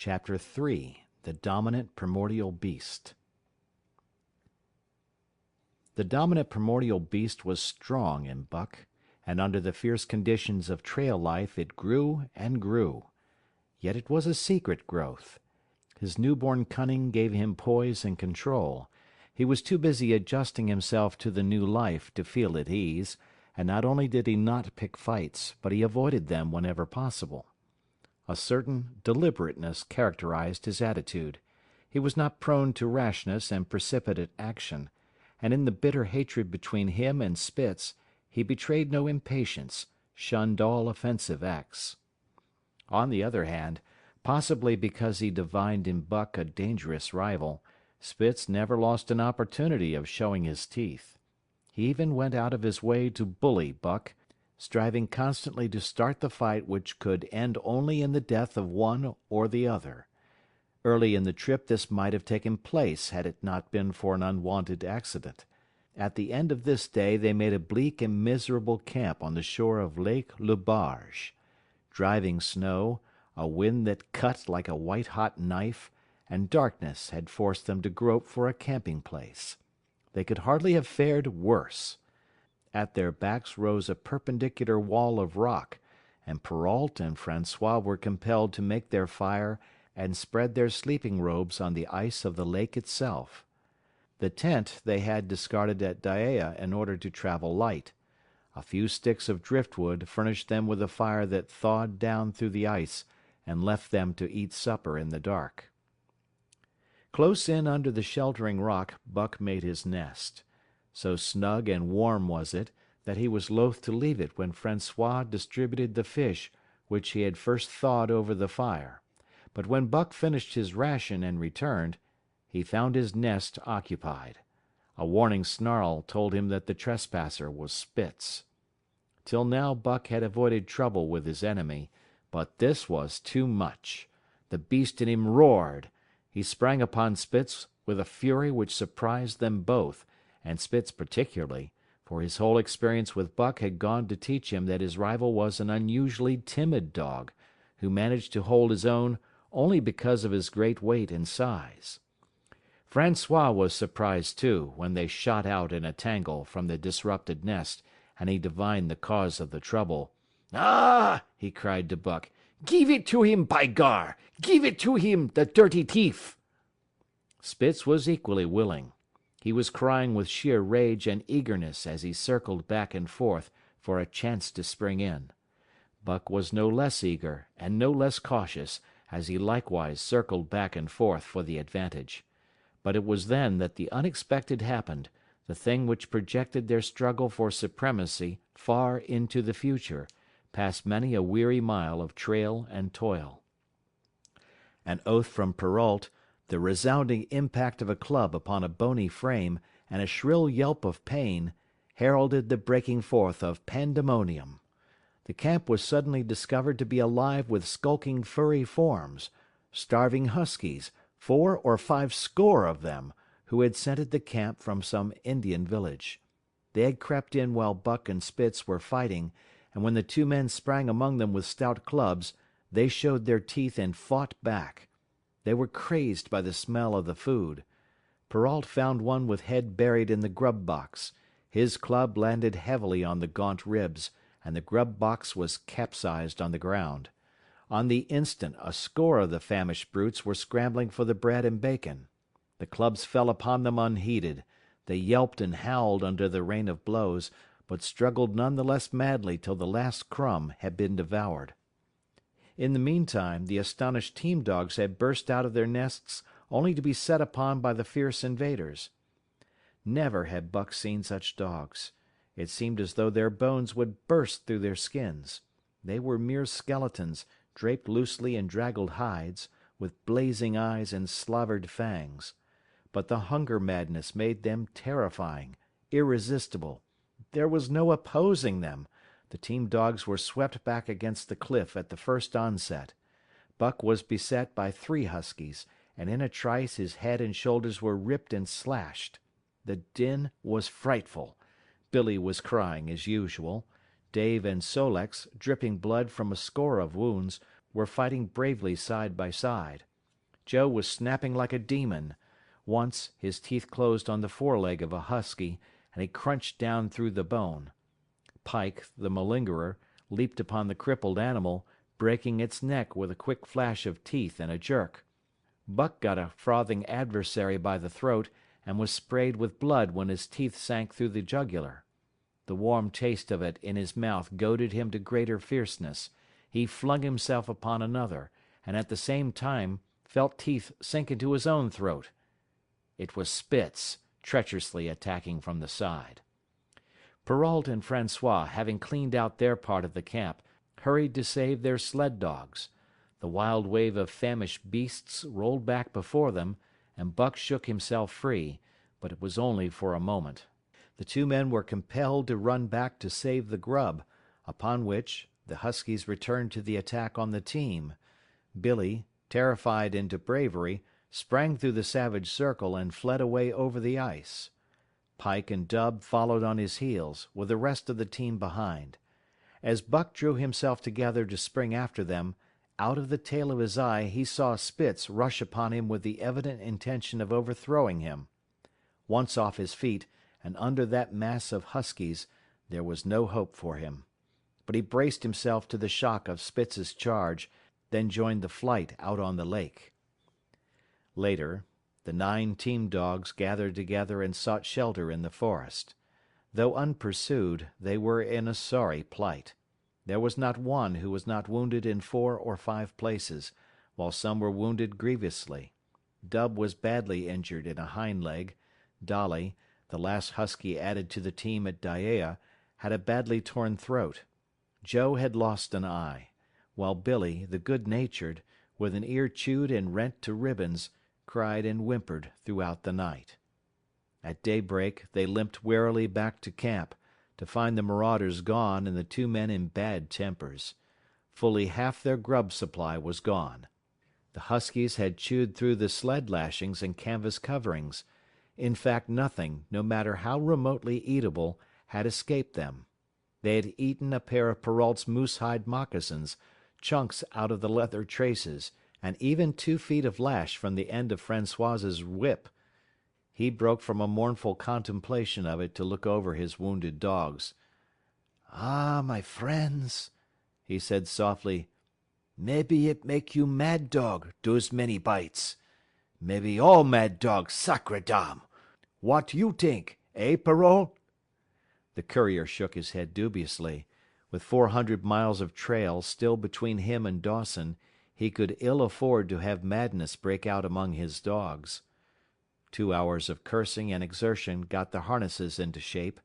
Chapter 3. The Dominant Primordial Beast. The dominant primordial beast was strong in Buck, and under the fierce conditions of trail life it grew and grew. Yet it was a secret growth. His newborn cunning gave him poise and control. He was too busy adjusting himself to the new life to feel at ease, and not only did he not pick fights, but he avoided them whenever possible. A certain deliberateness characterized his attitude. He was not prone to rashness and precipitate action, and in the bitter hatred between him and Spitz he betrayed no impatience, shunned all offensive acts. On the other hand, possibly because he divined in Buck a dangerous rival, Spitz never lost an opportunity of showing his teeth. He even went out of his way to bully Buck, striving constantly to start the fight which could end only in the death of one or the other. Early in the trip this might have taken place had it not been for an unwanted accident. At the end of this day they made a bleak and miserable camp on the shore of Lake Le Barge. Driving snow, a wind that cut like a white-hot knife, and darkness had forced them to grope for a camping place. They could hardly have fared worse. At their backs rose a perpendicular wall of rock, and Perrault and Francois were compelled to make their fire and spread their sleeping robes on the ice of the lake itself. The tent they had discarded at Dyea in order to travel light. A few sticks of driftwood furnished them with a fire that thawed down through the ice and left them to eat supper in the dark. Close in under the sheltering rock Buck made his nest. So snug and warm was it that he was loath to leave it when Francois distributed the fish which he had first thawed over the fire. But when Buck finished his ration and returned, he found his nest occupied. A warning snarl told him that the trespasser was Spitz. Till now Buck had avoided trouble with his enemy, but this was too much. The beast in him roared. He sprang upon Spitz with a fury which surprised them both, and Spitz particularly, for his whole experience with Buck had gone to teach him that his rival was an unusually timid dog, who managed to hold his own only because of his great weight and size. Francois was surprised, too, when they shot out in a tangle from the disrupted nest, and he divined the cause of the trouble. "Ah!" he cried to Buck. "Give it to him, by gar! Give it to him, the dirty thief!" Spitz was equally willing. He was crying with sheer rage and eagerness as he circled back and forth for a chance to spring in. Buck was no less eager and no less cautious, as he likewise circled back and forth for the advantage. But it was then that the unexpected happened, the thing which projected their struggle for supremacy far into the future, past many a weary mile of trail and toil. An oath from Perrault, the resounding impact of a club upon a bony frame, and a shrill yelp of pain, heralded the breaking forth of pandemonium. The camp was suddenly discovered to be alive with skulking furry forms, starving huskies, 4 or 5 score of them, who had scented the camp from some Indian village. They had crept in while Buck and Spitz were fighting, and when the two men sprang among them with stout clubs, they showed their teeth and fought back. They were crazed by the smell of the food. Perrault found one with head buried in the grub box. His club landed heavily on the gaunt ribs, and the grub box was capsized on the ground. On the instant a score of the famished brutes were scrambling for the bread and bacon. The clubs fell upon them unheeded. They yelped and howled under the rain of blows, but struggled none the less madly till the last crumb had been devoured. In the meantime the astonished team dogs had burst out of their nests only to be set upon by the fierce invaders. Never had Buck seen such dogs. It seemed as though their bones would burst through their skins. They were mere skeletons, draped loosely in draggled hides, with blazing eyes and slavered fangs. But the hunger madness made them terrifying, irresistible. There was no opposing them. The team dogs were swept back against the cliff at the first onset. Buck was beset by 3 huskies, and in a trice his head and shoulders were ripped and slashed. The din was frightful. Billy was crying as usual. Dave and Sol-leks, dripping blood from a score of wounds, were fighting bravely side by side. Joe was snapping like a demon. Once, his teeth closed on the foreleg of a husky, and he crunched down through the bone. Pike, the malingerer, leaped upon the crippled animal, breaking its neck with a quick flash of teeth and a jerk. Buck got a frothing adversary by the throat, and was sprayed with blood when his teeth sank through the jugular. The warm taste of it in his mouth goaded him to greater fierceness. He flung himself upon another, and at the same time felt teeth sink into his own throat. It was Spitz, treacherously attacking from the side. Perrault and Francois, having cleaned out their part of the camp, hurried to save their sled dogs. The wild wave of famished beasts rolled back before them, and Buck shook himself free, but it was only for a moment. The two men were compelled to run back to save the grub, upon which the huskies returned to the attack on the team. Billy, terrified into bravery, sprang through the savage circle and fled away over the ice. Pike and Dub followed on his heels, with the rest of the team behind. As Buck drew himself together to spring after them, out of the tail of his eye he saw Spitz rush upon him with the evident intention of overthrowing him. Once off his feet, and under that mass of huskies, there was no hope for him. But he braced himself to the shock of Spitz's charge, then joined the flight out on the lake. Later, the 9 team dogs gathered together and sought shelter in the forest. Though unpursued, they were in a sorry plight. There was not one who was not wounded in 4 or 5 places, while some were wounded grievously. Dub was badly injured in a hind leg. Dolly, the last husky added to the team at Dyea, had a badly torn throat. Joe had lost an eye, while Billy, the good-natured, with an ear chewed and rent to ribbons, cried and whimpered throughout the night. At daybreak they limped warily back to camp, to find the marauders gone and the 2 men in bad tempers. Fully half their grub supply was gone. The huskies had chewed through the sled lashings and canvas coverings. In fact, nothing, no matter how remotely eatable, had escaped them. They had eaten a pair of Perrault's moose-hide moccasins, chunks out of the leather traces, and even 2 feet of lash from the end of Francois's whip. He broke from a mournful contemplation of it to look over his wounded dogs. "Ah, my friends," he said softly, "maybe it make you mad dog, dose many bites. Maybe all mad dog, sacre dame. What you think, eh, Perrault?" The courier shook his head dubiously. With 400 miles of trail still between him and Dawson, he could ill afford to have madness break out among his dogs. 2 hours of cursing and exertion got the harnesses into shape,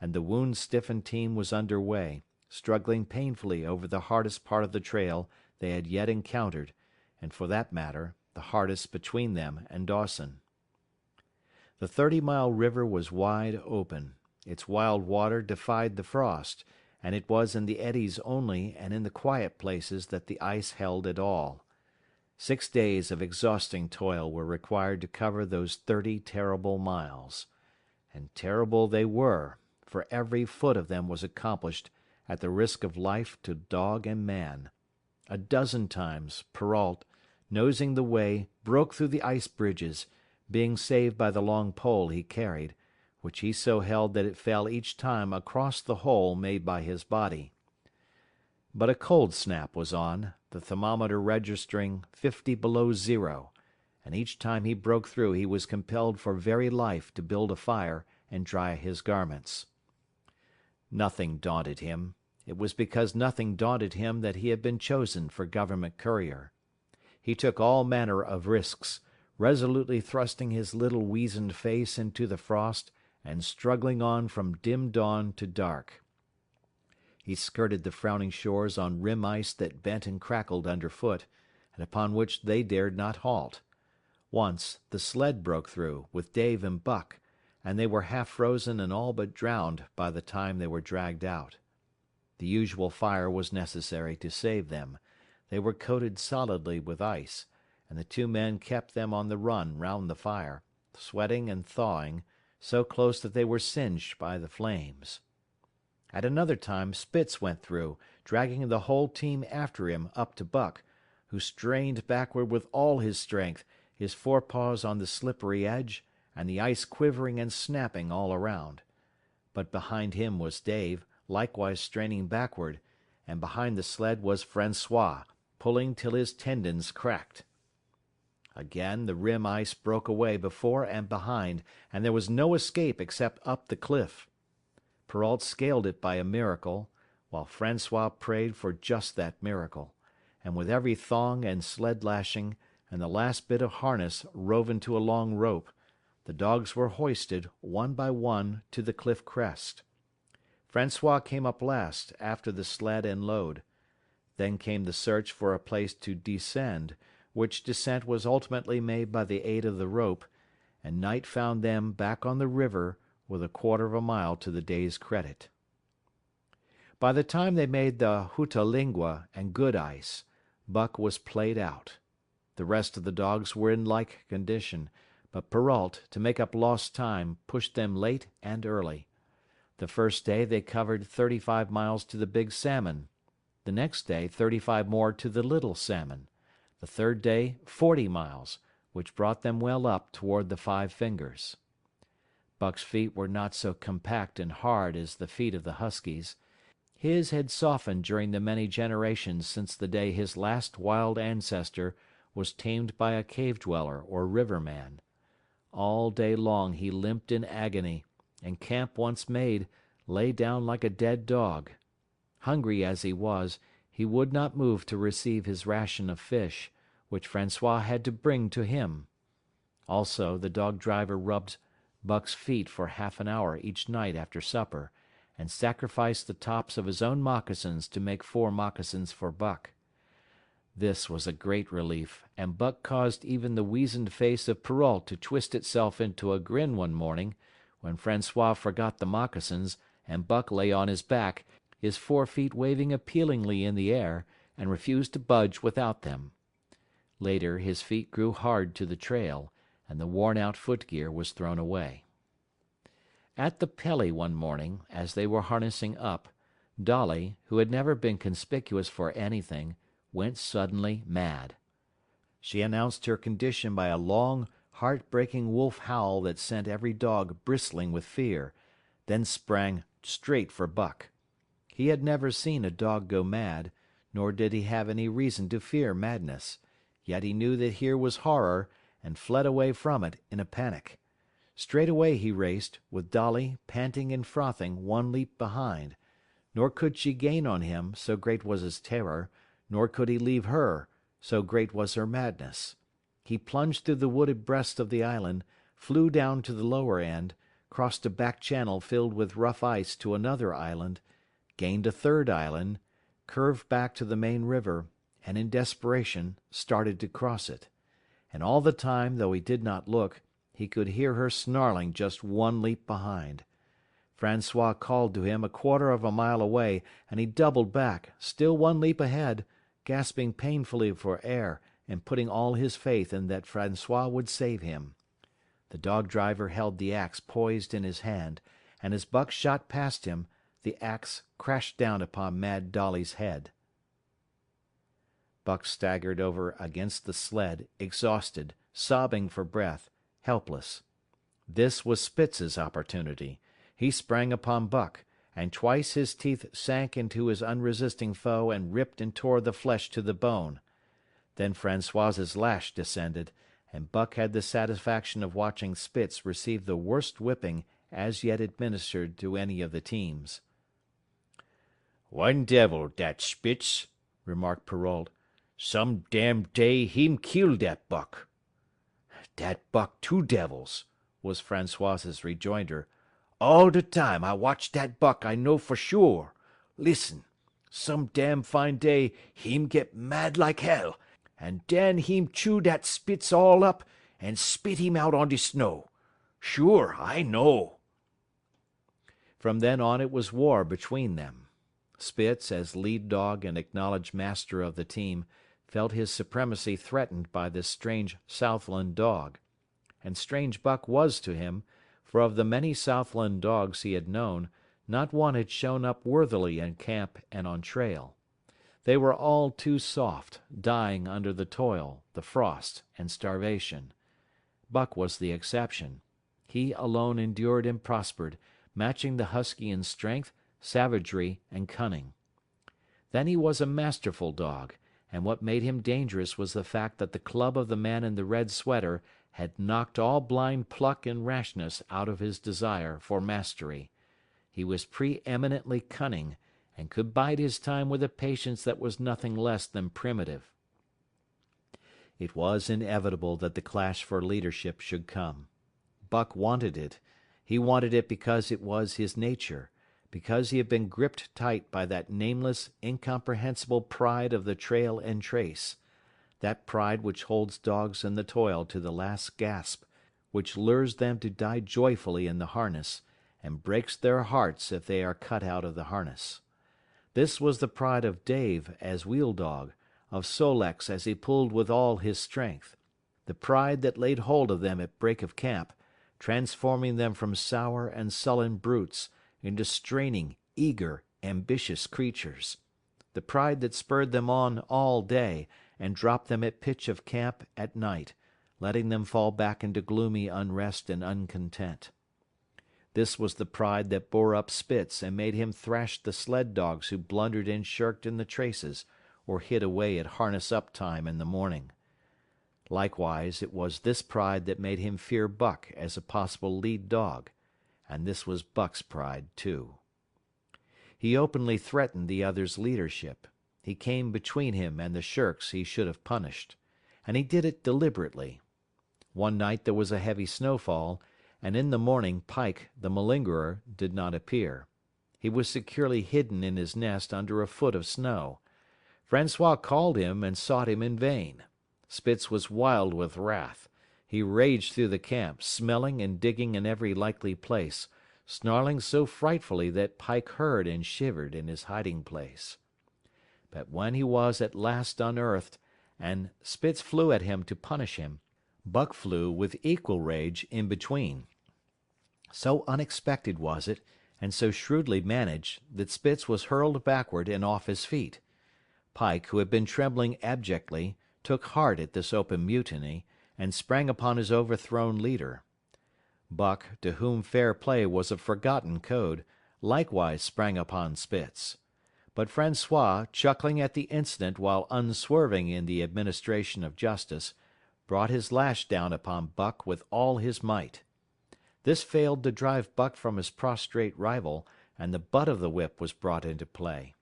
and the wound-stiffened team was under way, struggling painfully over the hardest part of the trail they had yet encountered, and for that matter, the hardest between them and Dawson. The 30-mile river was wide open. Its wild water defied the frost, and it was in the eddies only and in the quiet places that the ice held at all. 6 days of exhausting toil were required to cover those 30 terrible miles. And terrible they were, for every foot of them was accomplished at the risk of life to dog and man. A dozen times Perrault, nosing the way, broke through the ice bridges, being saved by the long pole he carried, which he so held that it fell each time across the hole made by his body. But a cold snap was on, the thermometer registering 50 below zero, and each time he broke through he was compelled for very life to build a fire and dry his garments. Nothing daunted him. It was because nothing daunted him that he had been chosen for government courier. He took all manner of risks, resolutely thrusting his little weazened face into the frost and struggling on from dim dawn to dark. He skirted the frowning shores on rim ice that bent and crackled underfoot, and upon which they dared not halt. Once the sled broke through, with Dave and Buck, and they were half frozen and all but drowned by the time they were dragged out. The usual fire was necessary to save them. They were coated solidly with ice, and the 2 men kept them on the run round the fire, sweating and thawing, so close that they were singed by the flames. At another time Spitz went through, dragging the whole team after him up to Buck, who strained backward with all his strength, his forepaws on the slippery edge, and the ice quivering and snapping all around. But behind him was Dave, likewise straining backward, and behind the sled was Francois, pulling till his tendons cracked. Again the rim ice broke away before and behind, and there was no escape except up the cliff. Perrault scaled it by a miracle, while Francois prayed for just that miracle, and with every thong and sled lashing, and the last bit of harness rove into a long rope, the dogs were hoisted, one by one, to the cliff crest. Francois came up last, after the sled and load. Then came the search for a place to descend, which descent was ultimately made by the aid of the rope, and night found them back on the river with a quarter of a mile to the day's credit. By the time they made the Hootalingua and good ice, Buck was played out. The rest of the dogs were in like condition, but Perrault, to make up lost time, pushed them late and early. The first day they covered 35 miles to the Big Salmon. The next day 35 more to the Little Salmon. The third day 40 miles, which brought them well up toward the Five Fingers. Buck's feet were not so compact and hard as the feet of the huskies. His had softened during the many generations since the day his last wild ancestor was tamed by a cave-dweller or river-man. All day long he limped in agony, and camp once made, lay down like a dead dog. Hungry as he was, he would not move to receive his ration of fish, which Francois had to bring to him. Also, the dog-driver rubbed Buck's feet for half an hour each night after supper, and sacrificed the tops of his own moccasins to make 4 moccasins for Buck. This was a great relief, and Buck caused even the weazened face of Perrault to twist itself into a grin one morning, when Francois forgot the moccasins, and Buck lay on his back, his 4 feet waving appealingly in the air, and refused to budge without them. Later his feet grew hard to the trail, and the worn-out footgear was thrown away. At the Pelly one morning, as they were harnessing up, Dolly, who had never been conspicuous for anything, went suddenly mad. She announced her condition by a long, heart-breaking wolf howl that sent every dog bristling with fear, then sprang straight for Buck. He had never seen a dog go mad, nor did he have any reason to fear madness, yet he knew that here was horror, and fled away from it in a panic. Straight away he raced, with Dolly, panting and frothing, one leap behind. Nor could she gain on him, so great was his terror, nor could he leave her, so great was her madness. He plunged through the wooded breast of the island, flew down to the lower end, crossed a back channel filled with rough ice to another island, gained a third island, curved back to the main river, and in desperation started to cross it. And all the time, though he did not look, he could hear her snarling just one leap behind. Francois called to him a quarter of a mile away, and he doubled back, still one leap ahead, gasping painfully for air, and putting all his faith in that Francois would save him. The dog-driver held the axe poised in his hand, and as Buck shot past him, the axe crashed down upon Mad Dolly's head. Buck staggered over against the sled, exhausted, sobbing for breath, helpless. This was Spitz's opportunity. He sprang upon Buck, and twice his teeth sank into his unresisting foe and ripped and tore the flesh to the bone. Then Francois's lash descended, and Buck had the satisfaction of watching Spitz receive the worst whipping as yet administered to any of the teams. "One devil, dat Spitz," remarked Perrault. "Some damn day him kill dat buck." "Dat buck 2 devils," was Francois's rejoinder. "All de time I watch dat buck I know for sure. Listen. Some damn fine day him get mad like hell, and den him chew dat Spitz all up and spit him out on de snow. Sure, I know." From then on it was war between them. Spitz, as lead dog and acknowledged master of the team, felt his supremacy threatened by this strange Southland dog. And strange Buck was to him, for of the many Southland dogs he had known, not one had shown up worthily in camp and on trail. They were all too soft, dying under the toil, the frost, and starvation. Buck was the exception. He alone endured and prospered, matching the husky in strength, savagery, and cunning. Then he was a masterful dog, and what made him dangerous was the fact that the club of the man in the red sweater had knocked all blind pluck and rashness out of his desire for mastery. He was pre-eminently cunning, and could bide his time with a patience that was nothing less than primitive. It was inevitable that the clash for leadership should come. Buck wanted it. He wanted it because it was his nature, because he had been gripped tight by that nameless, incomprehensible pride of the trail and trace, that pride which holds dogs in the toil to the last gasp, which lures them to die joyfully in the harness, and breaks their hearts if they are cut out of the harness. This was the pride of Dave as wheel dog, of Sol-leks as he pulled with all his strength, the pride that laid hold of them at break of camp, transforming them from sour and sullen brutes into straining, eager, ambitious creatures, the pride that spurred them on all day and dropped them at pitch of camp at night, letting them fall back into gloomy unrest and uncontent. This was the pride that bore up Spitz and made him thrash the sled dogs who blundered and shirked in the traces or hid away at harness-up time in the morning. Likewise, it was this pride that made him fear Buck as a possible lead dog, and this was Buck's pride, too. He openly threatened the other's leadership. He came between him and the shirks he should have punished, and he did it deliberately. One night there was a heavy snowfall, and in the morning Pike, the malingerer, did not appear. He was securely hidden in his nest under a foot of snow. Francois called him and sought him in vain. Spitz was wild with wrath. He raged through the camp, smelling and digging in every likely place, snarling so frightfully that Pike heard and shivered in his hiding place. But when he was at last unearthed, and Spitz flew at him to punish him, Buck flew with equal rage in between. So unexpected was it, and so shrewdly managed, that Spitz was hurled backward and off his feet. Pike, who had been trembling abjectly, took heart at this open mutiny, and sprang upon his overthrown leader. Buck, to whom fair play was a forgotten code, likewise sprang upon Spitz. But Francois, chuckling at the incident while unswerving in the administration of justice, brought his lash down upon Buck with all his might. This failed to drive Buck from his prostrate rival, and the butt of the whip was brought into play.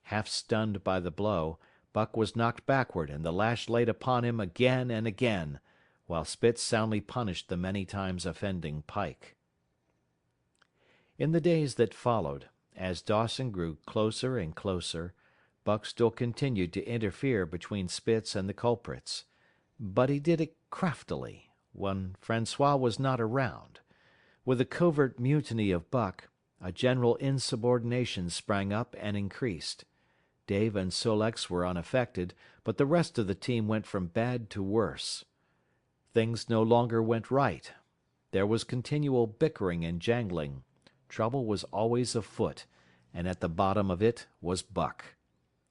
Half stunned by the blow, Buck was knocked backward and the lash laid upon him again and again, while Spitz soundly punished the many times offending Pike. In the days that followed, as Dawson grew closer and closer, Buck still continued to interfere between Spitz and the culprits. But he did it craftily, when Francois was not around. With the covert mutiny of Buck, a general insubordination sprang up and increased. Dave and Sol-leks were unaffected, but the rest of the team went from bad to worse. Things no longer went right. There was continual bickering and jangling. Trouble was always afoot, and at the bottom of it was Buck.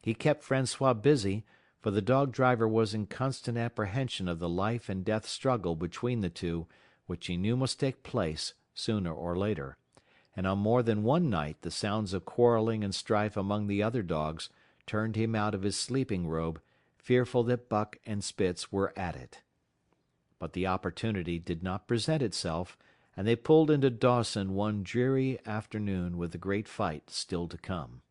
He kept Francois busy, for the dog driver was in constant apprehension of the life and death struggle between the two, which he knew must take place sooner or later, and on more than one night the sounds of quarreling and strife among the other dogs turned him out of his sleeping robe, fearful that Buck and Spitz were at it. But the opportunity did not present itself, and they pulled into Dawson one dreary afternoon with the great fight still to come.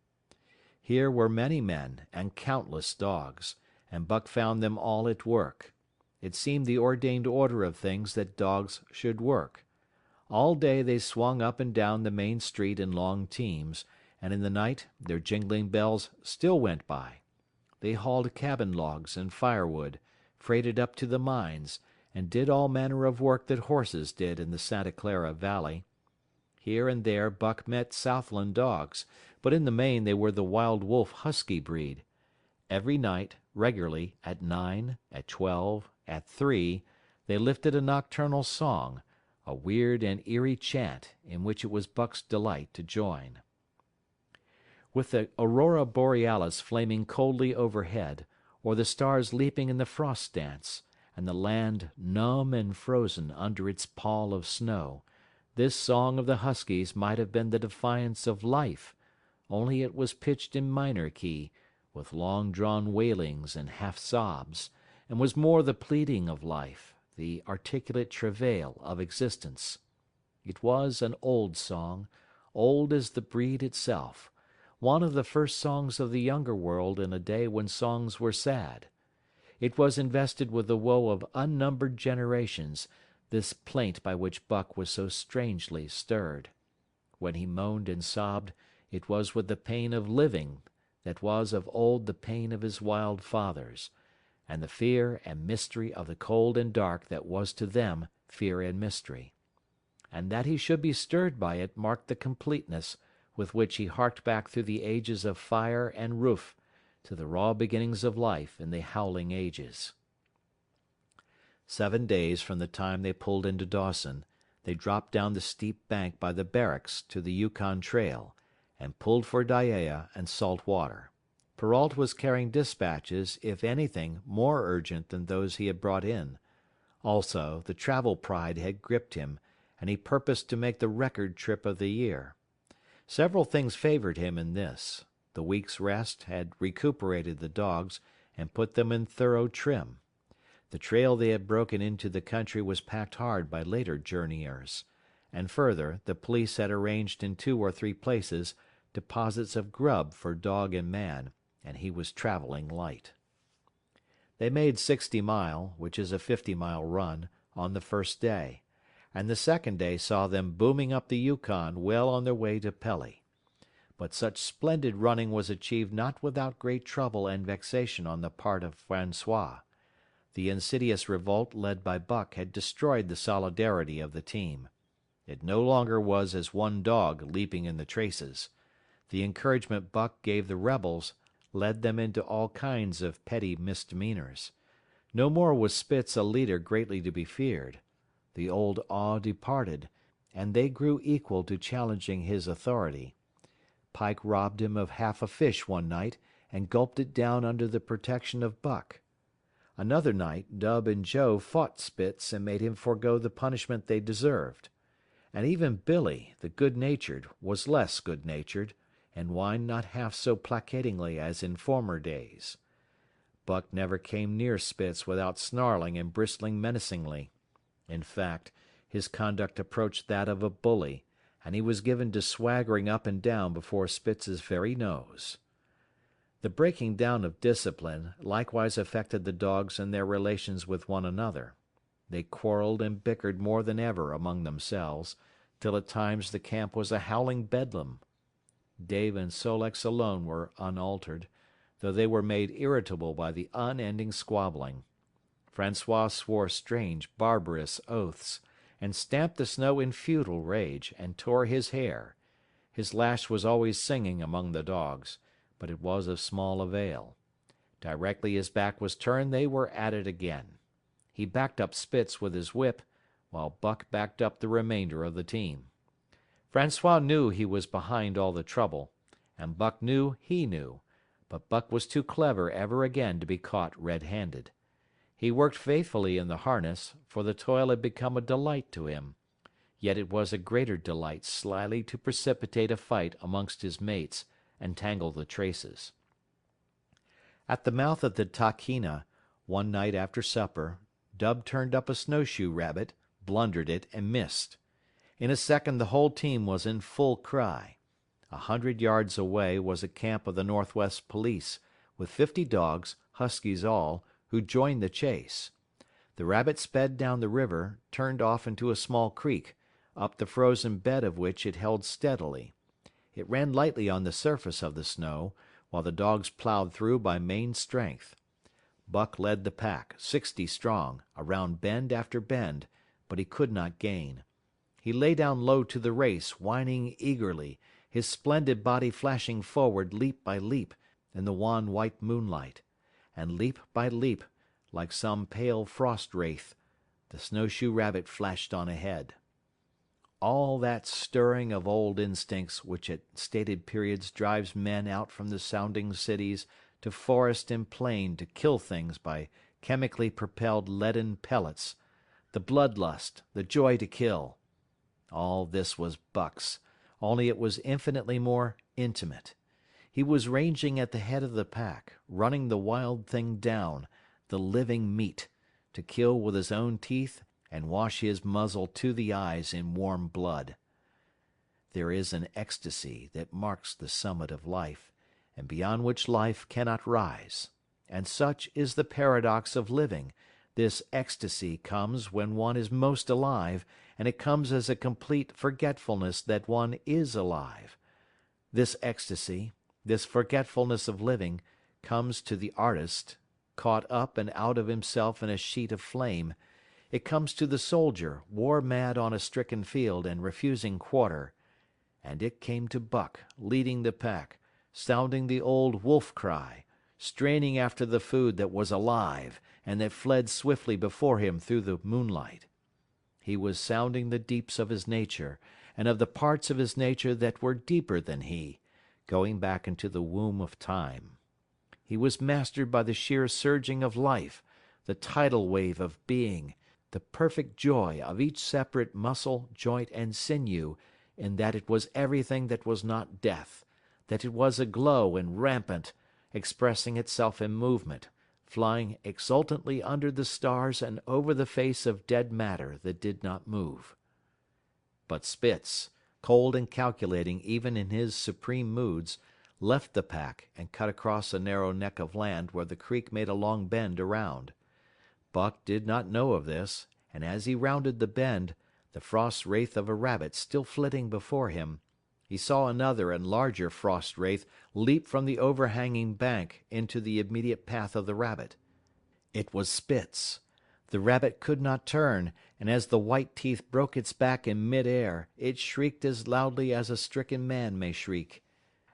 Here were many men and countless dogs, and Buck found them all at work. It seemed the ordained order of things that dogs should work. All day they swung up and down the main street in long teams, and in the night their jingling bells still went by. They hauled cabin logs and firewood, freighted up to the mines, and did all manner of work that horses did in the Santa Clara Valley. Here and there Buck met Southland dogs, but in the main they were the wild wolf husky breed. Every night, regularly, at 9, at 12, at 3, they lifted a nocturnal song, a weird and eerie chant in which it was Buck's delight to join. With the aurora borealis flaming coldly overhead, or the stars leaping in the frost dance, and the land numb and frozen under its pall of snow, this song of the huskies might have been the defiance of life, only it was pitched in minor key, with long-drawn wailings and half-sobs, and was more the pleading of life, the articulate travail of existence. It was an old song, old as the breed itself, one of the first songs of the younger world in a day when songs were sad. It was invested with the woe of unnumbered generations, this plaint by which Buck was so strangely stirred. When he moaned and sobbed, it was with the pain of living that was of old the pain of his wild fathers, and the fear and mystery of the cold and dark that was to them fear and mystery. And that he should be stirred by it marked the completeness with which he harked back through the ages of fire and roof to the raw beginnings of life in the howling ages. 7 days from the time they pulled into Dawson, they dropped down the steep bank by the barracks to the Yukon trail, and pulled for Dyea and Salt Water. Perrault was carrying dispatches, if anything, more urgent than those he had brought in. Also, the travel pride had gripped him, and he purposed to make the record trip of the year. Several things favored him in this. The week's rest had recuperated the dogs and put them in thorough trim. The trail they had broken into the country was packed hard by later journeyers. And further, the police had arranged in 2 or 3 places deposits of grub for dog and man, and he was traveling light. They made 60 Mile, which is a 50-mile run, on the first day, and the second day saw them booming up the Yukon well on their way to Pelly. But such splendid running was achieved not without great trouble and vexation on the part of Francois. The insidious revolt led by Buck had destroyed the solidarity of the team. It no longer was as one dog leaping in the traces. The encouragement Buck gave the rebels led them into all kinds of petty misdemeanors. No more was Spitz a leader greatly to be feared. The old awe departed, and they grew equal to challenging his authority. Pike robbed him of half a fish one night and gulped it down under the protection of Buck. Another night Dub and Joe fought Spitz and made him forego the punishment they deserved. And even Billy, the good-natured, was less good-natured, and whined not half so placatingly as in former days. Buck never came near Spitz without snarling and bristling menacingly. In fact, his conduct approached that of a bully, and he was given to swaggering up and down before Spitz's very nose. The breaking down of discipline likewise affected the dogs in their relations with one another. They quarreled and bickered more than ever among themselves, till at times the camp was a howling bedlam. Dave and Sol-leks alone were unaltered, though they were made irritable by the unending squabbling. Francois swore strange, barbarous oaths, and stamped the snow in futile rage, and tore his hair. His lash was always singing among the dogs, but it was of small avail. Directly his back was turned they were at it again. He backed up Spitz with his whip, while Buck backed up the remainder of the team. Francois knew he was behind all the trouble, and Buck knew he knew, but Buck was too clever ever again to be caught red-handed. He worked faithfully in the harness, for the toil had become a delight to him. Yet it was a greater delight slyly to precipitate a fight amongst his mates and tangle the traces. At the mouth of the Tahkeena, one night after supper, Dub turned up a snowshoe rabbit, blundered it, and missed. In a second the whole team was in full cry. 100 yards away was a camp of the Northwest Police, with 50 dogs, huskies all, who joined the chase. The rabbit sped down the river, turned off into a small creek, up the frozen bed of which it held steadily. It ran lightly on the surface of the snow, while the dogs plowed through by main strength. Buck led the pack, 60 strong, around bend after bend, but he could not gain. He lay down low to the race, whining eagerly, his splendid body flashing forward leap by leap in the wan white moonlight. And leap by leap, like some pale frost wraith, the snowshoe rabbit flashed on ahead. all that stirring of old instincts which at stated periods drives men out from the sounding cities to forest and plain to kill things by chemically propelled leaden pellets, the bloodlust, the joy to kill. All this was Buck's, only it was infinitely more intimate. He was ranging at the head of the pack, running the wild thing down, the living meat, to kill with his own teeth and wash his muzzle to the eyes in warm blood. There is an ecstasy that marks the summit of life, and beyond which life cannot rise. And such is the paradox of living. This ecstasy comes when one is most alive, and it comes as a complete forgetfulness that one is alive. This ecstasy, this forgetfulness of living, comes to the artist, caught up and out of himself in a sheet of flame. It comes to the soldier, war-mad on a stricken field and refusing quarter. And it came to Buck, leading the pack, sounding the old wolf cry, straining after the food that was alive and that fled swiftly before him through the moonlight. He was sounding the deeps of his nature, and of the parts of his nature that were deeper than he, going back into the womb of time. He was mastered by the sheer surging of life, the tidal wave of being, the perfect joy of each separate muscle, joint, and sinew in that it was everything that was not death, that it was aglow and rampant, expressing itself in movement, flying exultantly under the stars and over the face of dead matter that did not move. But Spitz, cold and calculating even in his supreme moods, left the pack and cut across a narrow neck of land where the creek made a long bend around. Buck did not know of this, and as he rounded the bend, the frost wraith of a rabbit still flitting before him, he saw another and larger frost wraith leap from the overhanging bank into the immediate path of the rabbit. It was Spitz. The rabbit could not turn, and as the white teeth broke its back in mid-air, it shrieked as loudly as a stricken man may shriek.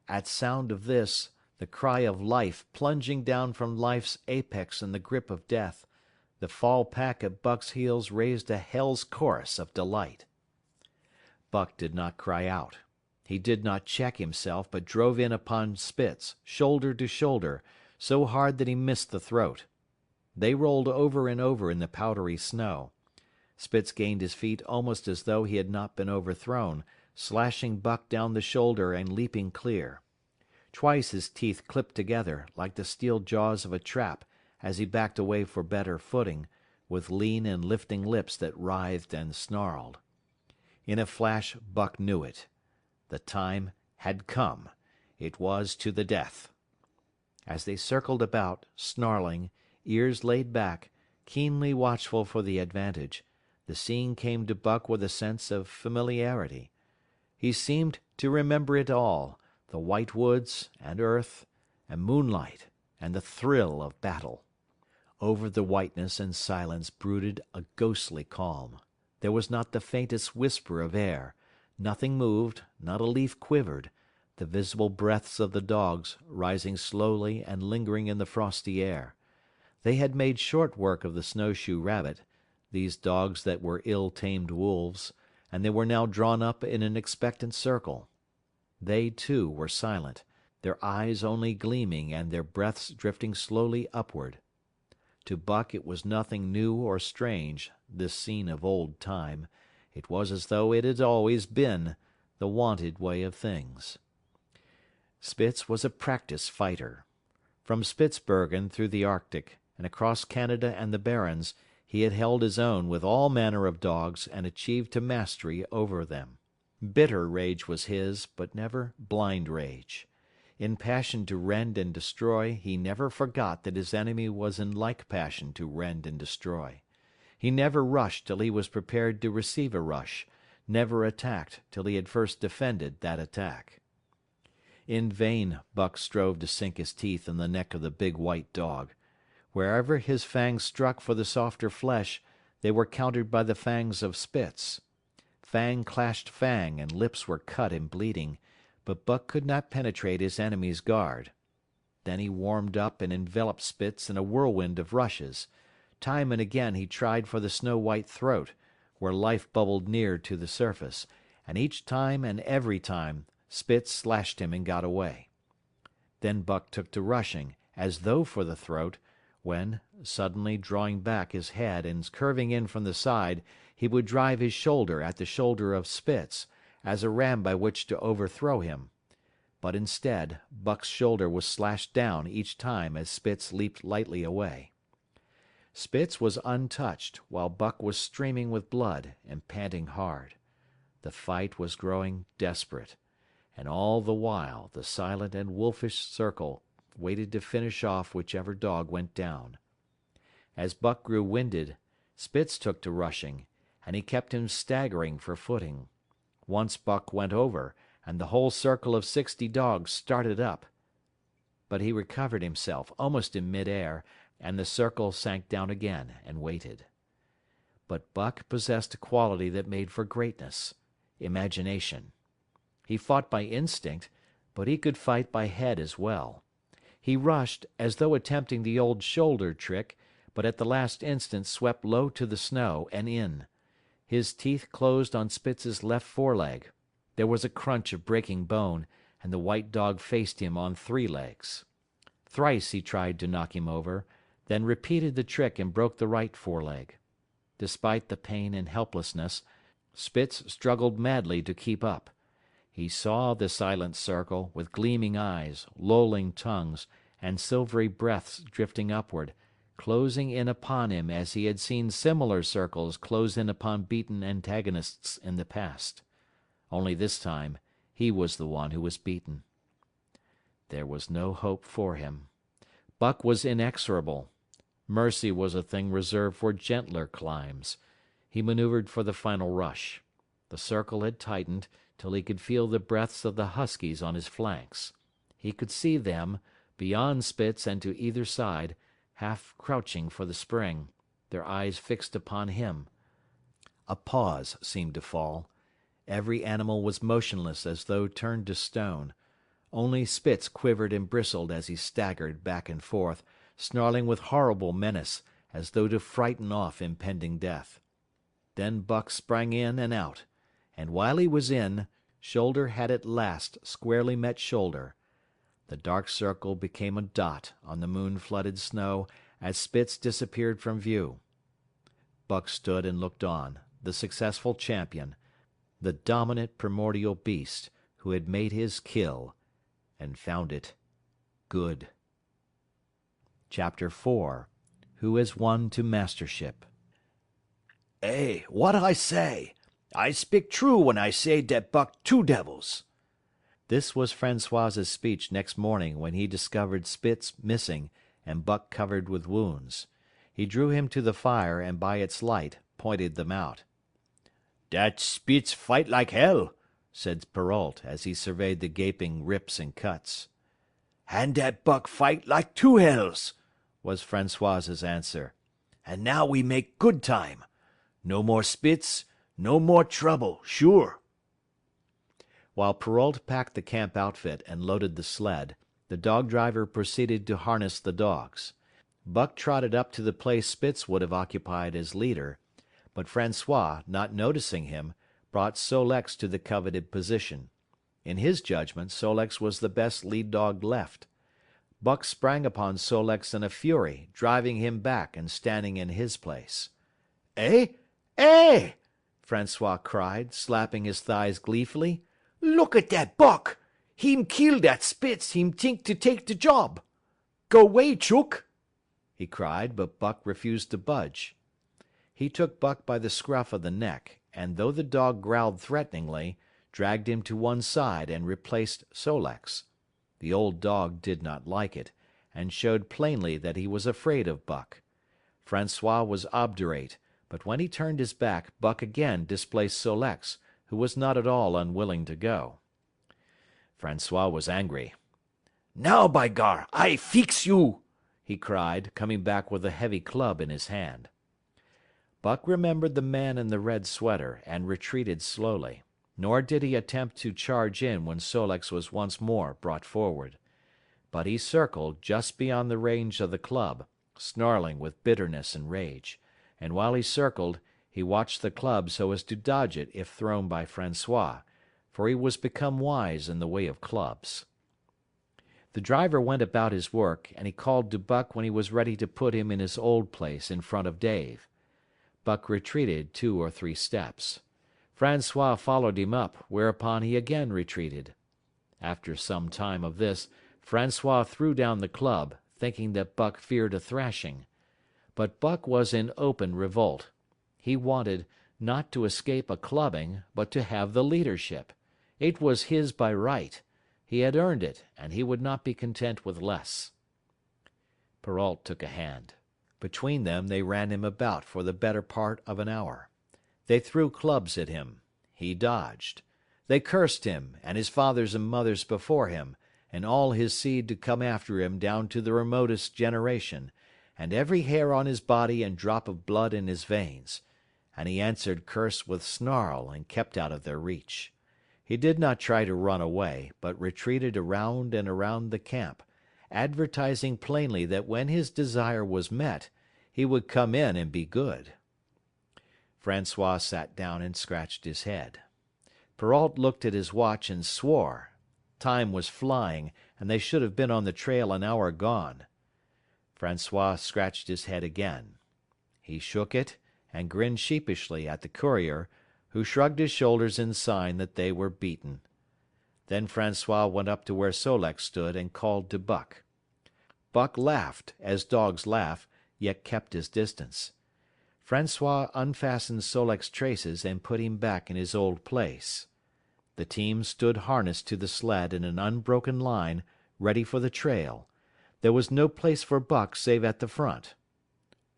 At sound of this, the cry of life plunging down from life's apex in the grip of death, the fall pack at Buck's heels raised a hell's chorus of delight. Buck did not cry out. He did not check himself, but drove in upon Spitz, shoulder to shoulder, so hard that he missed the throat. They rolled over and over in the powdery snow. Spitz gained his feet almost as though he had not been overthrown, slashing Buck down the shoulder and leaping clear. Twice his teeth clipped together, like the steel jaws of a trap, as he backed away for better footing, with lean and lifting lips that writhed and snarled. In a flash Buck knew it. The time had come. It was to the death. As they circled about, snarling, ears laid back, keenly watchful for the advantage, the scene came to Buck with a sense of familiarity. He seemed to remember it all, the white woods, and earth, and moonlight, and the thrill of battle. Over the whiteness and silence brooded a ghostly calm. There was not the faintest whisper of air. Nothing moved, not a leaf quivered, the visible breaths of the dogs rising slowly and lingering in the frosty air. They had made short work of the snowshoe rabbit, these dogs that were ill-tamed wolves, and they were now drawn up in an expectant circle. They, too, were silent, their eyes only gleaming and their breaths drifting slowly upward. To Buck it was nothing new or strange, this scene of old time. It was as though it had always been, the wonted way of things. Spitz was a practised fighter. From Spitzbergen through the Arctic, and across Canada and the Barrens, he had held his own with all manner of dogs and achieved to mastery over them. Bitter rage was his, but never blind rage. In passion to rend and destroy, he never forgot that his enemy was in like passion to rend and destroy. He never rushed till he was prepared to receive a rush, never attacked till he had first defended that attack. In vain Buck strove to sink his teeth in the neck of the big white dog. Wherever his fangs struck for the softer flesh, they were countered by the fangs of Spitz. Fang clashed fang, and lips were cut and bleeding, but Buck could not penetrate his enemy's guard. Then he warmed up and enveloped Spitz in a whirlwind of rushes. Time and again he tried for the snow-white throat, where life bubbled near to the surface, and each time and every time Spitz slashed him and got away. Then Buck took to rushing, as though for the throat, when, suddenly drawing back his head and curving in from the side, he would drive his shoulder at the shoulder of Spitz, as a ram by which to overthrow him. But instead, Buck's shoulder was slashed down each time as Spitz leaped lightly away. Spitz was untouched, while Buck was streaming with blood and panting hard. The fight was growing desperate, and all the while the silent and wolfish circle waited to finish off whichever dog went down. As Buck grew winded, Spitz took to rushing, and he kept him staggering for footing. Once Buck went over, and the whole circle of 60 dogs started up. But he recovered himself almost in mid-air, and the circle sank down again and waited. But Buck possessed a quality that made for greatness: imagination. He fought by instinct, but he could fight by head as well. He rushed, as though attempting the old shoulder trick, but at the last instant swept low to the snow and in. His teeth closed on Spitz's left foreleg. There was a crunch of breaking bone, and the white dog faced him on 3 legs. Thrice he tried to knock him over, then repeated the trick and broke the right foreleg. Despite the pain and helplessness, Spitz struggled madly to keep up. He saw the silent circle, with gleaming eyes, lolling tongues, and silvery breaths drifting upward, closing in upon him as he had seen similar circles close in upon beaten antagonists in the past. Only this time, he was the one who was beaten. There was no hope for him. Buck was inexorable. Mercy was a thing reserved for gentler climes. He maneuvered for the final rush. The circle had tightened till he could feel the breaths of the huskies on his flanks. He could see them, beyond Spitz and to either side, half crouching for the spring, their eyes fixed upon him. A pause seemed to fall. Every animal was motionless as though turned to stone. Only Spitz quivered and bristled as he staggered back and forth, snarling with horrible menace, as though to frighten off impending death. Then Buck sprang in and out, and while he was in, shoulder had at last squarely met shoulder. The dark circle became a dot on the moon-flooded snow as Spitz disappeared from view. Buck stood and looked on, the successful champion, the dominant primordial beast who had made his kill, and found it good. Chapter 4. Who Has Won to Mastership. "Hey, what I say? I speak true when I say dat Buck 2 devils." This was Francois's speech next morning when he discovered Spitz missing and Buck covered with wounds. He drew him to the fire and by its light pointed them out. "Dat Spitz fight like hell," said Perrault as he surveyed the gaping rips and cuts. "And dat Buck fight like 2 hells," was Francois's answer. "And now we make good time. No more Spitz, no more trouble, sure." While Perrault packed the camp outfit and loaded the sled, the dog driver proceeded to harness the dogs. Buck trotted up to the place Spitz would have occupied as leader, but Francois, not noticing him, brought Sol-leks to the coveted position. In his judgment, Sol-leks was the best lead dog left. Buck sprang upon Sol-leks in a fury, driving him back and standing in his place. "Eh? Eh!" Francois cried, slapping his thighs gleefully. "Look at dat Buck! Him kill dat Spitz, him think to take de job. Go way, Chook!" he cried, but Buck refused to budge. He took Buck by the scruff of the neck, and though the dog growled threateningly, dragged him to one side and replaced Sol-leks. The old dog did not like it, and showed plainly that he was afraid of Buck. Francois was obdurate, but when he turned his back, Buck again displaced Sol-leks, who was not at all unwilling to go. Francois was angry. "Now, by gar, I fix you!" he cried, coming back with a heavy club in his hand. Buck remembered the man in the red sweater and retreated slowly, nor did he attempt to charge in when Sol-leks was once more brought forward. But he circled just beyond the range of the club, snarling with bitterness and rage, and while he circled, He watched the club so as to dodge it if thrown by Francois, for he was become wise in the way of clubs. The driver went about his work, and he called to Buck when he was ready to put him in his old place in front of Dave. Buck retreated 2 or 3 steps. Francois followed him up, whereupon he again retreated. After some time of this, Francois threw down the club, thinking that Buck feared a thrashing. But Buck was in open revolt. He wanted, not to escape a clubbing, but to have the leadership. It was his by right. He had earned it, and he would not be content with less. Perrault took a hand. Between them they ran him about for the better part of an hour. They threw clubs at him. He dodged. They cursed him, and his fathers and mothers before him, and all his seed to come after him down to the remotest generation, and every hair on his body and drop of blood in his veins, and he answered curse with snarl and kept out of their reach. He did not try to run away, but retreated around and around the camp, advertising plainly that when his desire was met, he would come in and be good. Francois sat down and scratched his head. Perrault looked at his watch and swore. Time was flying, and they should have been on the trail an hour gone. Francois scratched his head again. He shook it and grinned sheepishly at the courier, who shrugged his shoulders in sign that they were beaten. Then Francois went up to where Solek stood and called to Buck. Buck laughed, as dogs laugh, yet kept his distance. Francois unfastened Solek's traces and put him back in his old place. The team stood harnessed to the sled in an unbroken line, ready for the trail. There was no place for Buck save at the front.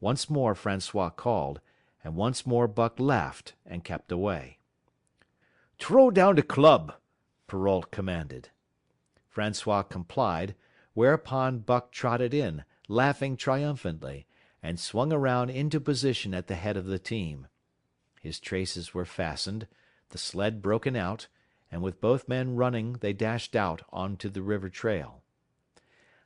Once more Francois called, and once more Buck laughed and kept away. "Throw down the club," Perrault commanded. Francois complied, whereupon Buck trotted in, laughing triumphantly, and swung around into position at the head of the team. His traces were fastened, the sled broken out, and with both men running they dashed out onto the river trail.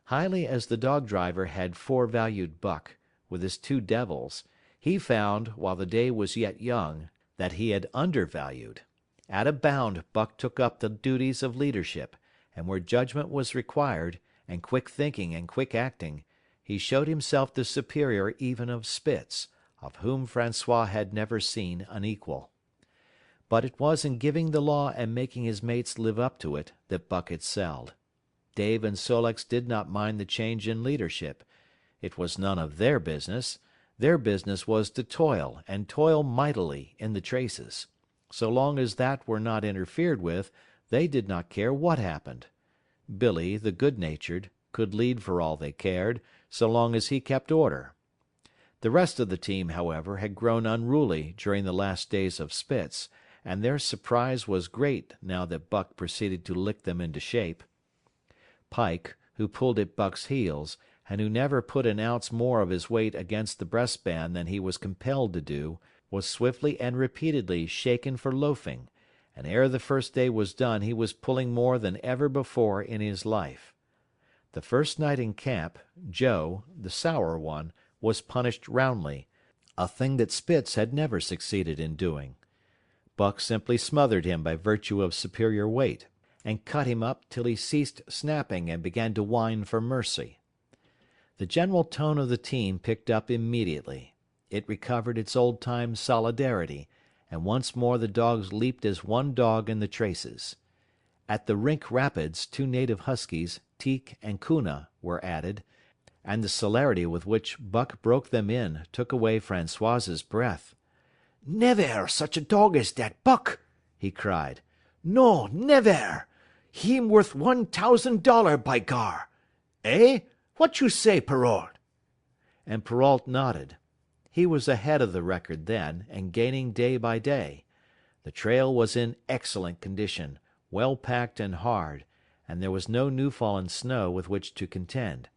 Highly as the dog driver had forevalued Buck, with his 2 devils, he found, while the day was yet young, that he had undervalued. At a bound Buck took up the duties of leadership, and where judgment was required, and quick thinking and quick acting, he showed himself the superior even of Spitz, of whom Francois had never seen an equal. But it was in giving the law and making his mates live up to it that Buck excelled. Dave and Sol-leks did not mind the change in leadership. It was none of their business. Their business was to toil, and toil mightily, in the traces. So long as that were not interfered with, they did not care what happened. Billy, the good-natured, could lead for all they cared, so long as he kept order. The rest of the team, however, had grown unruly during the last days of Spitz, and their surprise was great now that Buck proceeded to lick them into shape. Pike, who pulled at Buck's heels, and who never put an ounce more of his weight against the breastband than he was compelled to do, was swiftly and repeatedly shaken for loafing, and ere the first day was done he was pulling more than ever before in his life. The first night in camp, Joe, the sour one, was punished roundly, a thing that Spitz had never succeeded in doing. Buck simply smothered him by virtue of superior weight, and cut him up till he ceased snapping and began to whine for mercy. The general tone of the team picked up immediately. It recovered its old-time solidarity, and once more the dogs leaped as one dog in the traces. At the Rink Rapids 2 native huskies, Teek and Kuna, were added, and the celerity with which Buck broke them in took away Francois's breath. "Nevair such a dog as dat Buck!" he cried. "No, nevair! Heem worth $1,000, by gar! Eh? What you say, Perrault?" And Perrault nodded. He was ahead of the record then, and gaining day by day. The trail was in excellent condition, well packed and hard, and there was no new fallen snow with which to contend.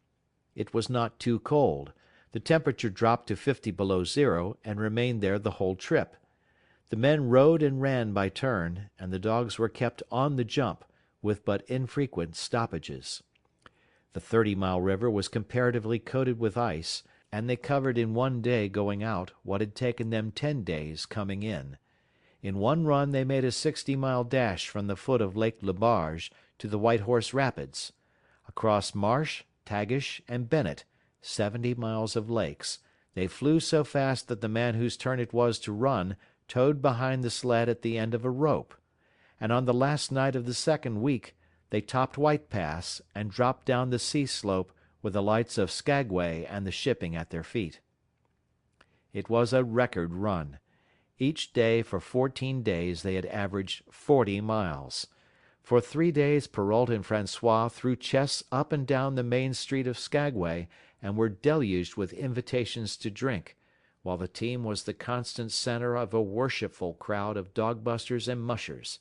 It was not too cold. The temperature dropped to 50 below zero and remained there the whole trip. The men rode and ran by turn, and the dogs were kept on the jump, with but infrequent stoppages. The 30-mile river was comparatively coated with ice, and they covered in one day going out what had taken them 10 days coming in. In one run they made a 60-mile dash from the foot of Lake Le Barge to the White Horse Rapids. Across Marsh, Tagish, and Bennett, 70 miles of lakes, they flew so fast that the man whose turn it was to run towed behind the sled at the end of a rope. And on the last night of the second week, they topped White Pass and dropped down the sea slope with the lights of Skagway and the shipping at their feet. It was a record run. Each day for 14 days they had averaged 40 miles. For 3 days Perrault and Francois threw chests up and down the main street of Skagway and were deluged with invitations to drink, while the team was the constant center of a worshipful crowd of dog-busters and mushers.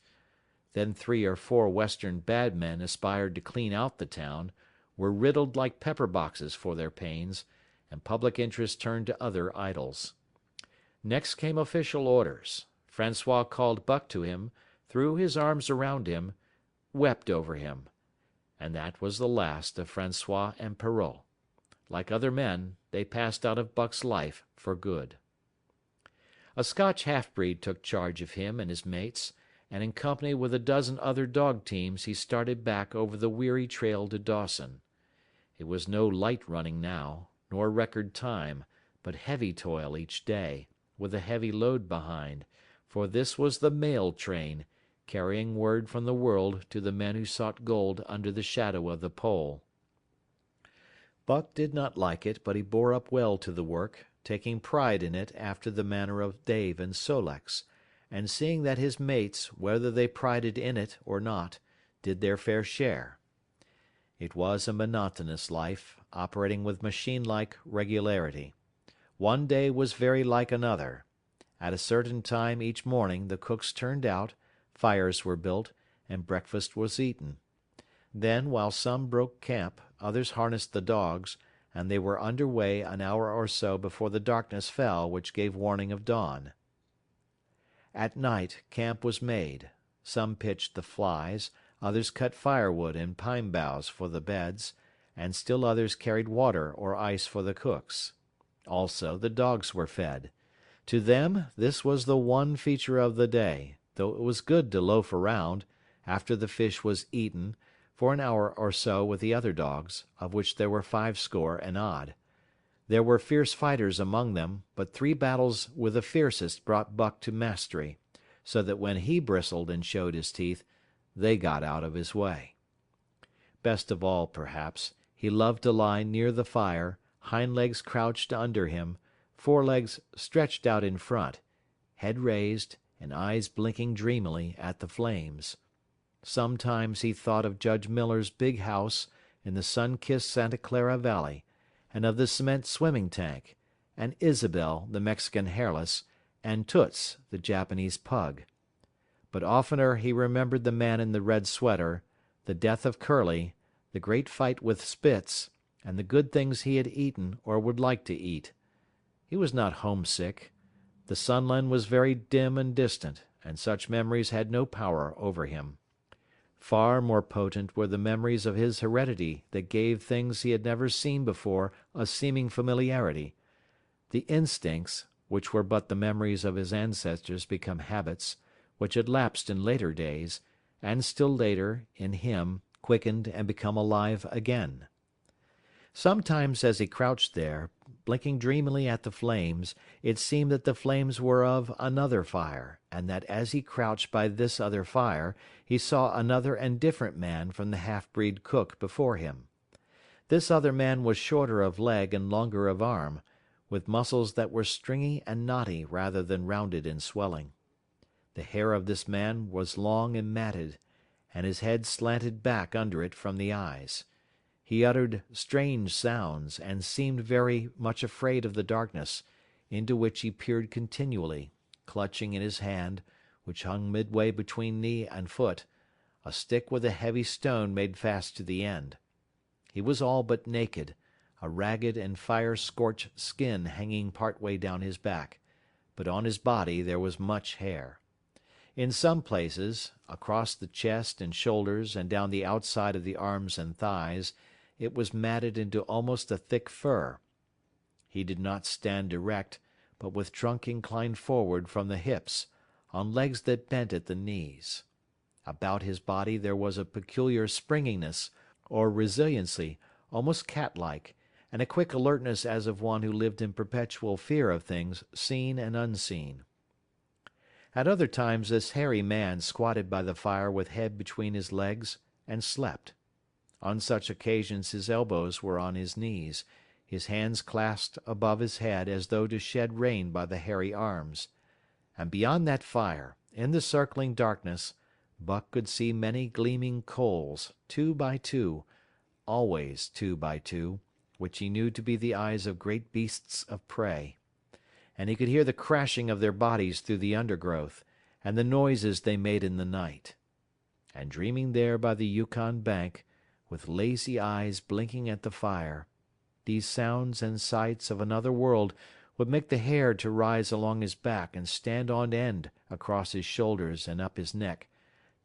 Then 3 or 4 Western bad men aspired to clean out the town, were riddled like pepper-boxes for their pains, and public interest turned to other idols. Next came official orders. Francois called Buck to him, threw his arms around him, wept over him. And that was the last of Francois and Perrault. Like other men, they passed out of Buck's life for good. A Scotch half-breed took charge of him and his mates, and in company with a dozen other dog teams he started back over the weary trail to Dawson. It was no light running now, nor record time, but heavy toil each day, with a heavy load behind, for this was the mail train, carrying word from the world to the men who sought gold under the shadow of the Pole. Buck did not like it, but he bore up well to the work, taking pride in it after the manner of Dave and Sol-leks, and seeing that his mates, whether they prided in it or not, did their fair share. It was a monotonous life, operating with machine-like regularity. One day was very like another. At a certain time each morning the cooks turned out, fires were built, and breakfast was eaten. Then, while some broke camp, others harnessed the dogs, and they were under way an hour or so before the darkness fell which gave warning of dawn. At night camp was made. Some pitched the flies, others cut firewood and pine boughs for the beds, and still others carried water or ice for the cooks. Also the dogs were fed. To them this was the one feature of the day, though it was good to loaf around, after the fish was eaten, for an hour or so with the other dogs, of which there were 50 and odd. There were fierce fighters among them, but 3 battles with the fiercest brought Buck to mastery, so that when he bristled and showed his teeth, they got out of his way. Best of all, perhaps, he loved to lie near the fire, hind legs crouched under him, forelegs stretched out in front, head raised, and eyes blinking dreamily at the flames. Sometimes he thought of Judge Miller's big house in the sun-kissed Santa Clara Valley, and of the cement swimming tank, and Isabel, the Mexican hairless, and Toots, the Japanese pug. But oftener he remembered the man in the red sweater, the death of Curly, the great fight with Spitz, and the good things he had eaten or would like to eat. He was not homesick. The Sunland was very dim and distant, and such memories had no power over him. Far more potent were the memories of his heredity that gave things he had never seen before a seeming familiarity. The instincts, which were but the memories of his ancestors become habits, which had lapsed in later days, and still later, in him, quickened and become alive again. Sometimes as he crouched there, blinking dreamily at the flames, it seemed that the flames were of another fire, and that as he crouched by this other fire, he saw another and different man from the half-breed cook before him. This other man was shorter of leg and longer of arm, with muscles that were stringy and knotty rather than rounded and swelling. The hair of this man was long and matted, and his head slanted back under it from the eyes. He uttered strange sounds, and seemed very much afraid of the darkness, into which he peered continually, clutching in his hand, which hung midway between knee and foot, a stick with a heavy stone made fast to the end. He was all but naked, a ragged and fire-scorched skin hanging part way down his back, but on his body there was much hair. In some places, across the chest and shoulders and down the outside of the arms and thighs, it was matted into almost a thick fur. He did not stand erect, but with trunk inclined forward from the hips, on legs that bent at the knees. About his body there was a peculiar springiness, or resiliency, almost cat-like, and a quick alertness as of one who lived in perpetual fear of things seen and unseen. At other times this hairy man squatted by the fire with head between his legs and slept. On such occasions his elbows were on his knees, his hands clasped above his head as though to shed rain by the hairy arms. And beyond that fire, in the circling darkness, Buck could see many gleaming coals, 2 by 2, always 2 by 2, which he knew to be the eyes of great beasts of prey. And he could hear the crashing of their bodies through the undergrowth, and the noises they made in the night. And dreaming there by the Yukon bank, with lazy eyes blinking at the fire, these sounds and sights of another world would make the hair to rise along his back and stand on end across his shoulders and up his neck,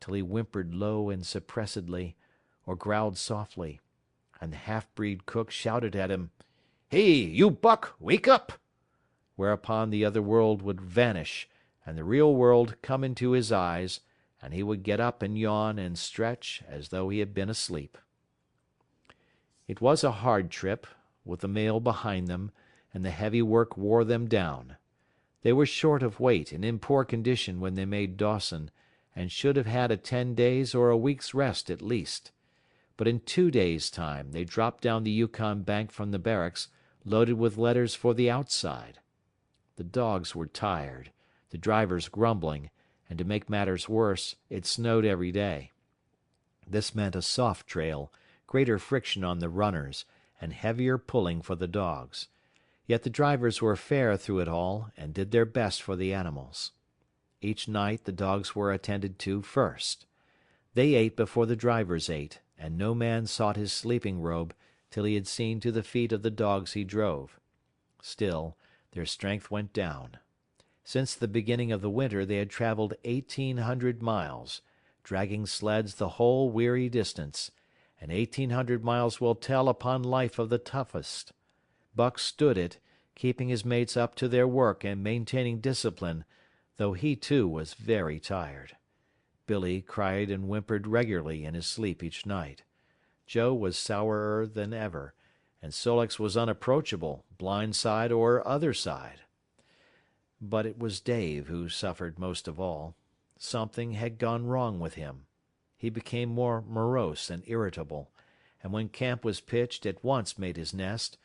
till he whimpered low and suppressedly, or growled softly, and the half-breed cook shouted at him, "Hey, you Buck, wake up!" Whereupon the other world would vanish, and the real world come into his eyes, and he would get up and yawn and stretch as though he had been asleep. It was a hard trip, with the mail behind them, and the heavy work wore them down. They were short of weight and in poor condition when they made Dawson, and should have had a 10 days' or a week's rest at least. But in 2 days' time they dropped down the Yukon bank from the barracks, loaded with letters for the outside. The dogs were tired, the drivers grumbling, and to make matters worse, it snowed every day. This meant a soft trail, greater friction on the runners, and heavier pulling for the dogs. Yet the drivers were fair through it all, and did their best for the animals. Each night the dogs were attended to first. They ate before the drivers ate, and no man sought his sleeping robe till he had seen to the feet of the dogs he drove. Still, their strength went down. Since the beginning of the winter they had traveled 1,800 miles, dragging sleds the whole weary distance, and 1,800 miles will tell upon life of the toughest. Buck stood it, keeping his mates up to their work and maintaining discipline, though he too was very tired. Billy cried and whimpered regularly in his sleep each night. Joe was sourer than ever, and Sol-leks was unapproachable, blind side or other side. But it was Dave who suffered most of all. Something had gone wrong with him. He became more morose and irritable, and when camp was pitched at once made his nest,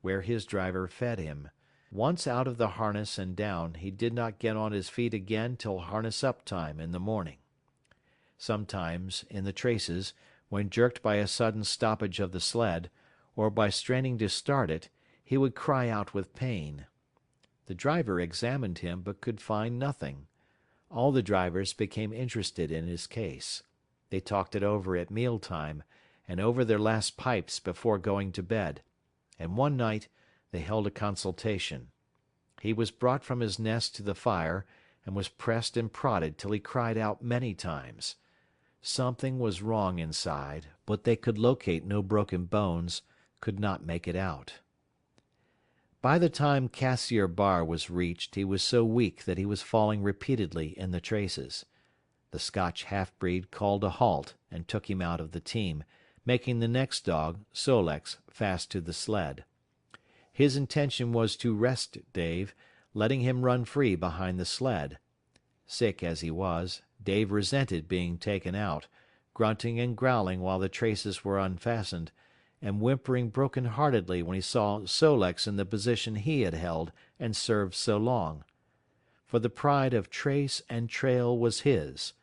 where his driver fed him. Once out of the harness and down, he did not get on his feet again till harness-up time in the morning. Sometimes, in the traces, when jerked by a sudden stoppage of the sled, or by straining to start it, he would cry out with pain. The driver examined him, but could find nothing. All the drivers became interested in his case. They talked it over at meal-time, and over their last pipes before going to bed, and one night they held a consultation. He was brought from his nest to the fire, and was pressed and prodded till he cried out many times. Something was wrong inside, but they could locate no broken bones, could not make it out. By the time Cassiar Bar was reached he was so weak that he was falling repeatedly in the traces. The Scotch half-breed called a halt and took him out of the team, making the next dog, Sol-leks, fast to the sled. His intention was to rest Dave, letting him run free behind the sled. Sick as he was, Dave resented being taken out, grunting and growling while the traces were unfastened, and whimpering broken-heartedly when he saw Sol-leks in the position he had held and served so long. For the pride of trace and trail was his,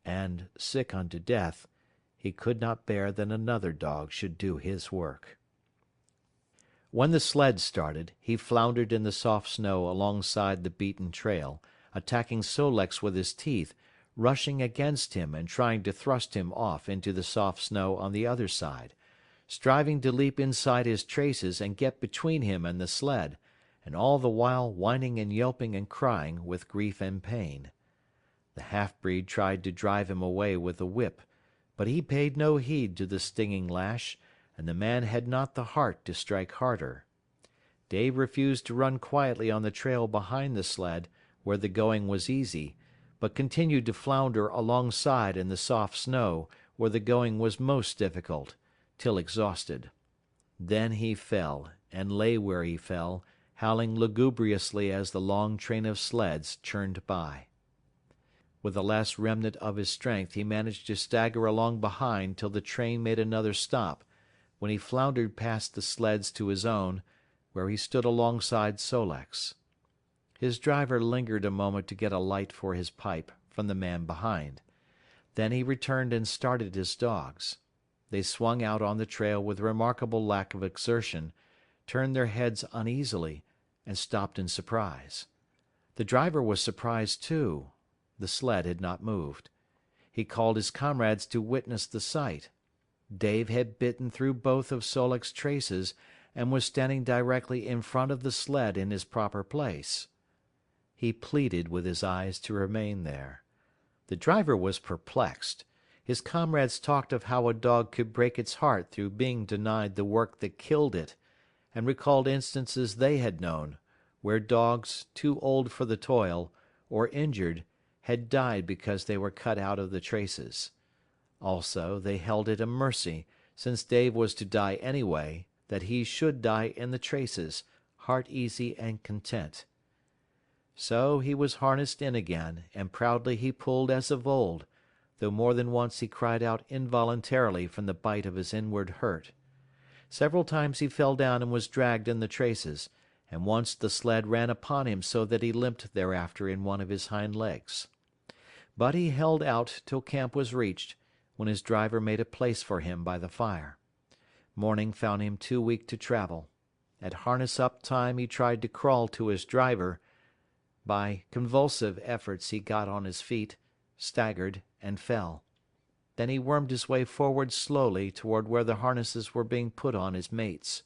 and, sick unto death, he could not bear that another dog should do his work. When the sled started, he floundered in the soft snow alongside the beaten trail, attacking Sol-leks with his teeth, rushing against him and trying to thrust him off into the soft snow on the other side, striving to leap inside his traces and get between him and the sled, and all the while whining and yelping and crying with grief and pain. The half-breed tried to drive him away with the whip, but he paid no heed to the stinging lash, and the man had not the heart to strike harder. Dave refused to run quietly on the trail behind the sled, where the going was easy, but continued to flounder alongside in the soft snow, where the going was most difficult, till exhausted. Then he fell, and lay where he fell, howling lugubriously as the long train of sleds churned by. With the last remnant of his strength he managed to stagger along behind till the train made another stop, when he floundered past the sleds to his own, where he stood alongside Sol-leks. His driver lingered a moment to get a light for his pipe from the man behind. Then he returned and started his dogs. They swung out on the trail with remarkable lack of exertion, turned their heads uneasily, and stopped in surprise. The driver was surprised too. The sled had not moved. He called his comrades to witness the sight. Dave had bitten through both of Sol-leks's traces and was standing directly in front of the sled in his proper place. He pleaded with his eyes to remain there. The driver was perplexed. His comrades talked of how a dog could break its heart through being denied the work that killed it, and recalled instances they had known, where dogs, too old for the toil, or injured, had died because they were cut out of the traces. Also, they held it a mercy, since Dave was to die anyway, that he should die in the traces, heart easy and content. So he was harnessed in again, and proudly he pulled as of old, though more than once he cried out involuntarily from the bite of his inward hurt. Several times he fell down and was dragged in the traces, and once the sled ran upon him so that he limped thereafter in one of his hind legs. But he held out till camp was reached, when his driver made a place for him by the fire. Morning found him too weak to travel. At harness-up time he tried to crawl to his driver. By convulsive efforts he got on his feet, staggered, and fell. Then he wormed his way forward slowly toward where the harnesses were being put on his mates.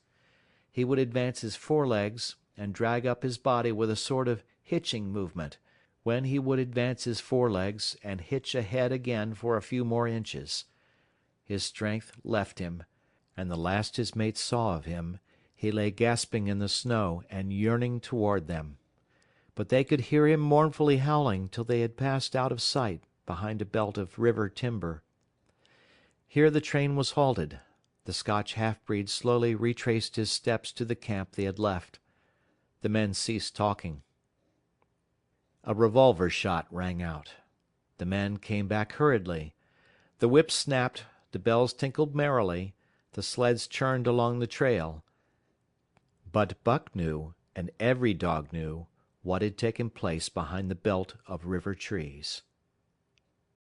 He would advance his forelegs, and drag up his body with a sort of hitching movement, when he would advance his forelegs and hitch ahead again for a few more inches. His strength left him, and the last his mates saw of him, he lay gasping in the snow and yearning toward them. But they could hear him mournfully howling till they had passed out of sight behind a belt of river timber. Here the train was halted. The Scotch half-breed slowly retraced his steps to the camp they had left. The men ceased talking. A revolver shot rang out. The men came back hurriedly. The whips snapped, the bells tinkled merrily, the sleds churned along the trail. But Buck knew, and every dog knew, what had taken place behind the belt of river trees.